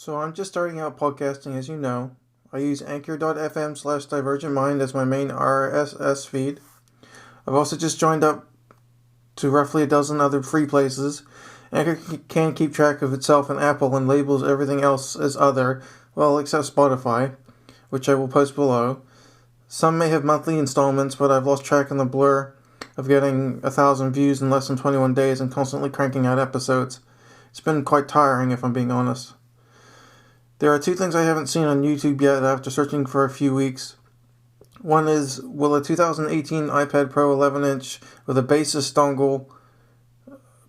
So I'm just starting out podcasting, as you know. I use anchor.fm/divergentmind as my main RSS feed. I've also just joined up to roughly a dozen other free places. Anchor can keep track of itself in Apple and labels everything else as other, well, except Spotify, which I will post below. Some may have monthly installments, but I've lost track in the blur of getting 1,000 views in less than 21 days and constantly cranking out episodes. It's been quite tiring, if I'm being honest. There are two things I haven't seen on YouTube yet after searching for a few weeks. One is, will a 2018 iPad Pro 11-inch with a Basis dongle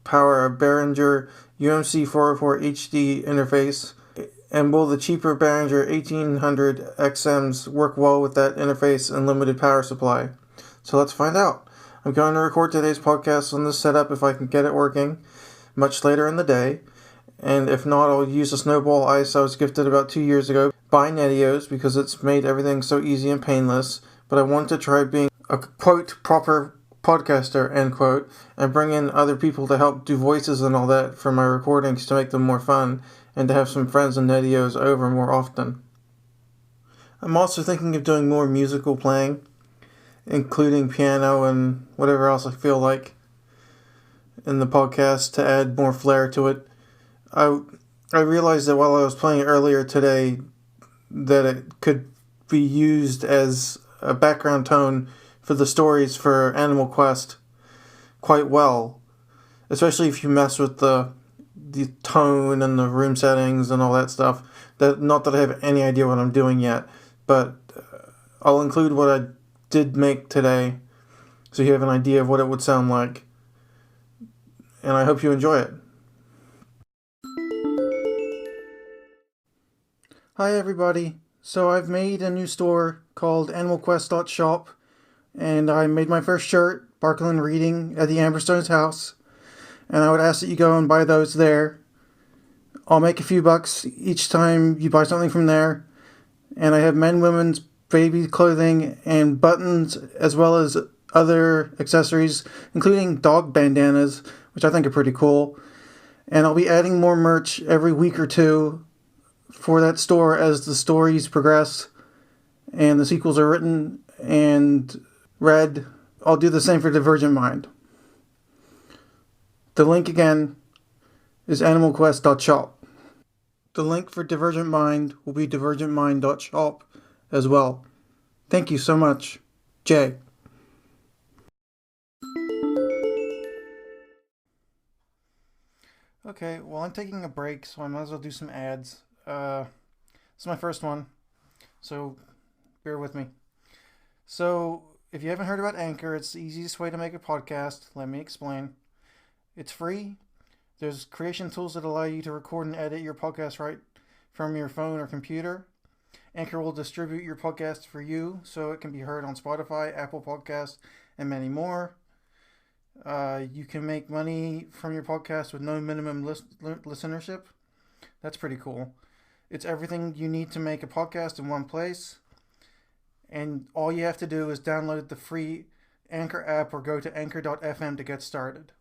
power a Behringer UMC 404 HD interface? And will the cheaper Behringer 1800 XMs work well with that interface and limited power supply? So let's find out. I'm going to record today's podcast on this setup if I can get it working much later in the day. And if not, I'll use a snowball ice I was gifted about 2 years ago by Netios because it's made everything so easy and painless. But I want to try being a, quote, proper podcaster, end quote, and bring in other people to help do voices and all that for my recordings to make them more fun and to have some friends in Netios over more often. I'm also thinking of doing more musical playing, including piano and whatever else I feel like in the podcast to add more flair to it. I realized that while I was playing earlier today that it could be used as a background tone for the stories for Animal Quest quite well, especially if you mess with the tone and the room settings and all that stuff. Not that I have any idea what I'm doing yet, but I'll include what I did make today so you have an idea of what it would sound like, and I hope you enjoy it. Hi everybody, so I've made a new store called animalquest.shop, and I made my first shirt, Barkland Reading, at the Amberstone's house, and I would ask that you go and buy those there. I'll make a few bucks each time you buy something from there, and I have men, women's, baby clothing, and buttons, as well as other accessories, including dog bandanas, which I think are pretty cool, and I'll be adding more merch every week or two for that store as the stories progress and the sequels are written and read. I'll do the same for Divergent Mind. The link again is animalquest.shop. The link for Divergent Mind will be divergentmind.shop as well. Thank you so much. Jay. Okay, well, I'm taking a break, so I might as well do some ads. This is my first one, so bear with me. So, if you haven't heard about Anchor, it's the easiest way to make a podcast. Let me explain. It's free. There's creation tools that allow you to record and edit your podcast right from your phone or computer. Anchor will distribute your podcast for you so it can be heard on Spotify, Apple Podcasts, and many more. You can make money from your podcast with no minimum listenership. That's pretty cool. It's everything you need to make a podcast in one place. And all you have to do is download the free Anchor app or go to anchor.fm to get started.